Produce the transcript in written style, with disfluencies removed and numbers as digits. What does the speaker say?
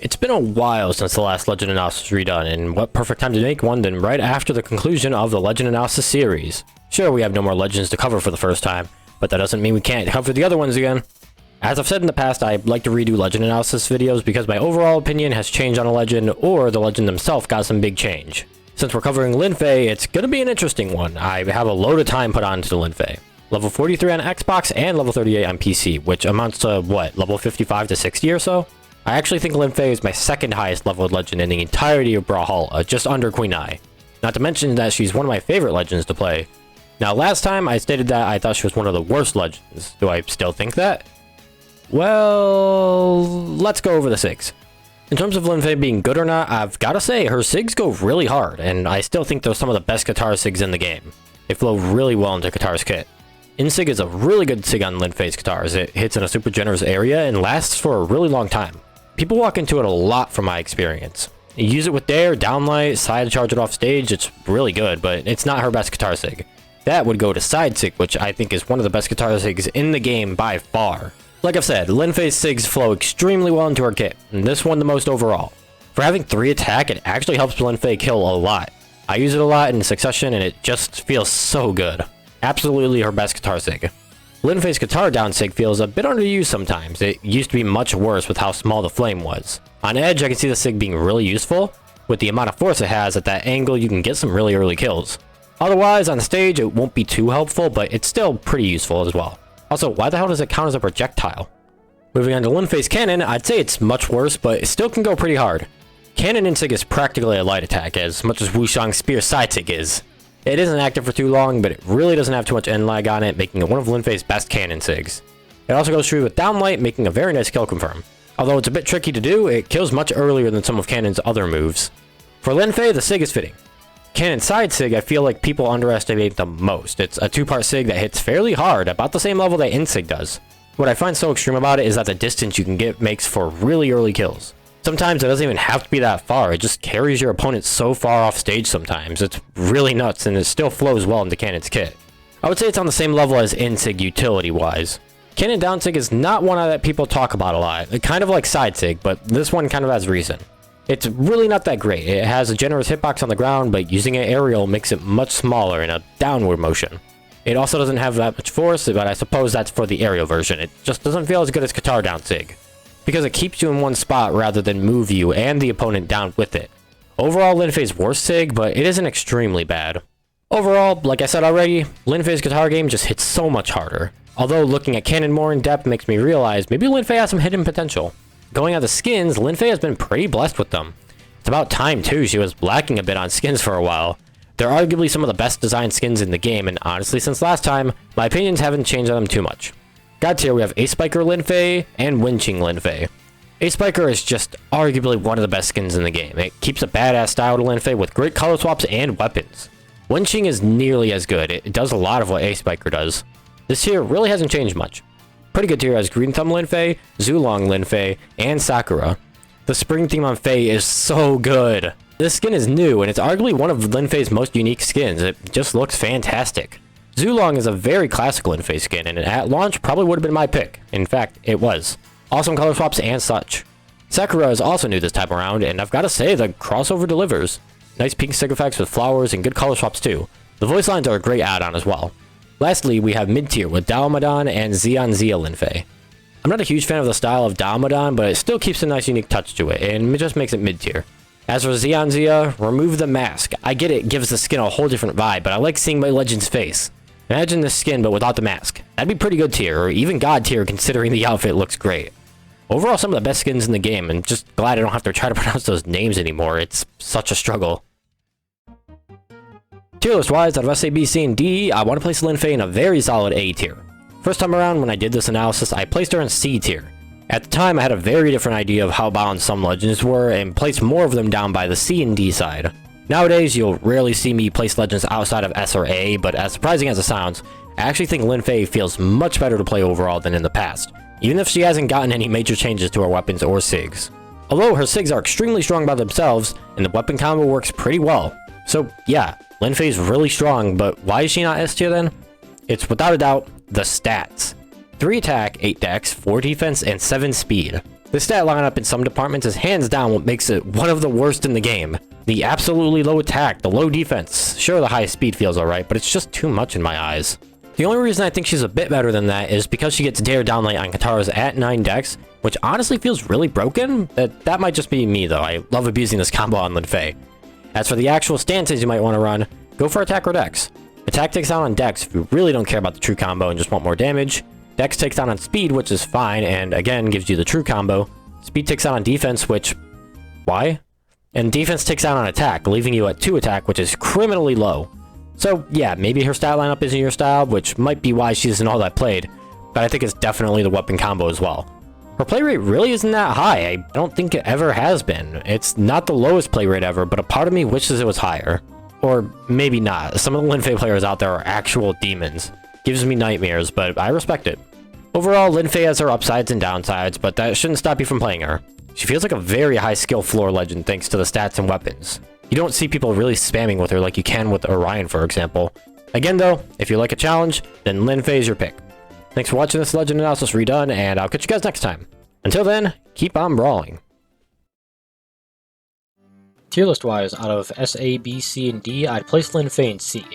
It's been a while since the last Legend Analysis Redone, and what perfect time to make one than right after the conclusion of the Legend Analysis series. Sure, we have no more Legends to cover for the first time, but that doesn't mean we can't cover the other ones again. As I've said in the past, I like to redo Legend Analysis videos because my overall opinion has changed on a Legend, or the Legend themselves got some big change. Since we're covering Lin Fei, it's gonna be an interesting one. I have a load of time put onto Lin Fei. Level 43 on Xbox and level 38 on PC, which amounts to, what, level 55 to 60 or so? I actually think Lin Fei is my second highest leveled legend in the entirety of Brawlhalla, just under Queen Ai. Not to mention that she's one of my favorite legends to play. Now, last time I stated that I thought she was one of the worst legends. Do I still think that? Well, let's go over the SIGs. In terms of Lin Fei being good or not, I've gotta say, her SIGs go really hard, and I still think they're some of the best Katara SIGs in the game. They flow really well into Katara's kit. In-SIG is a really good SIG on Lin Fei's Katars. It hits in a super generous area and lasts for a really long time. People walk into it a lot from my experience. You use it with Dare, Downlight, Side charge it off stage, it's really good, but it's not her best Katara SIG. That would go to Side SIG, which I think is one of the best Katara SIGs in the game by far. Like I've said, Lin Fei's SIGs flow extremely well into her kit, and this one the most overall. For having 3 attack, it actually helps Lin Fei kill a lot. I use it a lot in succession, and it just feels so good. Absolutely her best Katara SIG. Lin Fei's Katara down SIG feels a bit underused sometimes. It used to be much worse with how small the flame was. On edge, I can see the SIG being really useful. With the amount of force it has, at that angle you can get some really early kills. Otherwise, on the stage, it won't be too helpful, but it's still pretty useful as well. Also, why the hell does it count as a projectile? Moving on to Lin Fei's cannon, I'd say it's much worse, but it still can go pretty hard. Cannon in SIG is practically a light attack, as much as Wuxiang's spear side SIG is. It isn't active for too long, but it really doesn't have too much end lag on it, making it one of Lin Fei's best cannon SIGs. It also goes through with Downlight, making a very nice kill confirm. Although it's a bit tricky to do, it kills much earlier than some of Cannon's other moves. For Lin Fei, the SIG is fitting. Cannon side SIG, I feel like people underestimate the most. It's a 2-part SIG that hits fairly hard, about the same level that in SIG does. What I find so extreme about it is that the distance you can get makes for really early kills. Sometimes it doesn't even have to be that far, it just carries your opponent so far off stage sometimes. It's really nuts, and it still flows well into Cannon's kit. I would say it's on the same level as in-SIG utility-wise. Cannon down SIG is not one that people talk about a lot, kind of like side SIG, but this one kind of has reason. It's really not that great. It has a generous hitbox on the ground, but using an aerial makes it much smaller in a downward motion. It also doesn't have that much force, but I suppose that's for the aerial version. It just doesn't feel as good as Katara down SIG, because it keeps you in one spot rather than move you and the opponent down with it. Overall, Lin Fei's worst SIG, but it isn't extremely bad. Overall, like I said already, Lin Fei's Katara game just hits so much harder. Although looking at Cannon more in depth makes me realize maybe Lin Fei has some hidden potential. Going on the skins, Lin Fei has been pretty blessed with them. It's about time too, she was lacking a bit on skins for a while. They're arguably some of the best designed skins in the game, and honestly since last time, my opinions haven't changed on them too much. God tier, we have Ace Spiker Lin Fei and Wenqing Lin Fei. Ace Spiker is just arguably one of the best skins in the game. It keeps a badass style to Lin Fei with great color swaps and weapons. Wenqing is nearly as good. It does a lot of what Ace Spiker does. This tier really hasn't changed much. Pretty good tier has Green Thumb Lin Fei, Zulong Lin Fei, and Sakura. The spring theme on Fei is so good. This skin is new, and it's arguably one of Lin Fei's most unique skins. It just looks fantastic. Zulong is a very classic Lin Fei skin, and at launch probably would have been my pick. In fact, it was. Awesome color swaps and such. Sakura is also new this time around, and I've got to say, the crossover delivers. Nice pink stick effects with flowers and good color swaps too. The voice lines are a great add-on as well. Lastly, we have mid-tier with Dalmadan and Xianxia Lin Fei. I'm not a huge fan of the style of Dalmadan, but it still keeps a nice unique touch to it, and it just makes it mid-tier. As for Xianxia, remove the mask. I get it gives the skin a whole different vibe, but I like seeing my legend's face. Imagine this skin, but without the mask. That'd be pretty good tier, or even God tier, considering the outfit looks great. Overall, some of the best skins in the game, and just glad I don't have to try to pronounce those names anymore. It's such a struggle. Tier list-wise, out of SA, B, C, and D, I want to place Lin Fei in a very solid A tier. First time around, when I did this analysis, I placed her in C tier. At the time, I had a very different idea of how balanced some legends were, and placed more of them down by the C and D side. Nowadays, you'll rarely see me place legends outside of S or A, but as surprising as it sounds, I actually think Lin Fei feels much better to play overall than in the past, even if she hasn't gotten any major changes to her weapons or SIGs. Although her SIGs are extremely strong by themselves, and the weapon combo works pretty well. So yeah, Lin Fei's really strong, but why is she not S tier then? It's without a doubt, the stats. 3 attack, 8 dex, 4 defense, and 7 speed. This stat lineup in some departments is hands down what makes it one of the worst in the game. The absolutely low attack, the low defense. Sure, the high speed feels alright, but it's just too much in my eyes. The only reason I think she's a bit better than that is because she gets Dare Downlight on Katara's at 9 dex, which honestly feels really broken. That might just be me though, I love abusing this combo on Lin Fei. As for the actual stances you might want to run, go for attack or dex. Attack takes down on dex if you really don't care about the true combo and just want more damage. Dex takes down on speed, which is fine, and again gives you the true combo. Speed takes down on defense, which... why? And defense takes down on attack, leaving you at 2 attack, which is criminally low. So yeah, maybe her stat lineup isn't your style, which might be why she isn't all that played, but I think it's definitely the weapon combo as well. Her play rate really isn't that high, I don't think it ever has been. It's not the lowest play rate ever, but a part of me wishes it was higher. Or maybe not, some of the Lin Fei players out there are actual demons. Gives me nightmares, but I respect it. Overall, Lin Fei has her upsides and downsides, but that shouldn't stop you from playing her. She feels like a very high skill floor legend thanks to the stats and weapons. You don't see people really spamming with her like you can with Orion, for example. Again though, if you like a challenge, then Lin Fei is your pick. Thanks for watching this Legend Analysis Redone, and I'll catch you guys next time. Until then, keep on brawling. Tier list wise, out of S, A, B, C, and D, I'd place Lin Fei in C.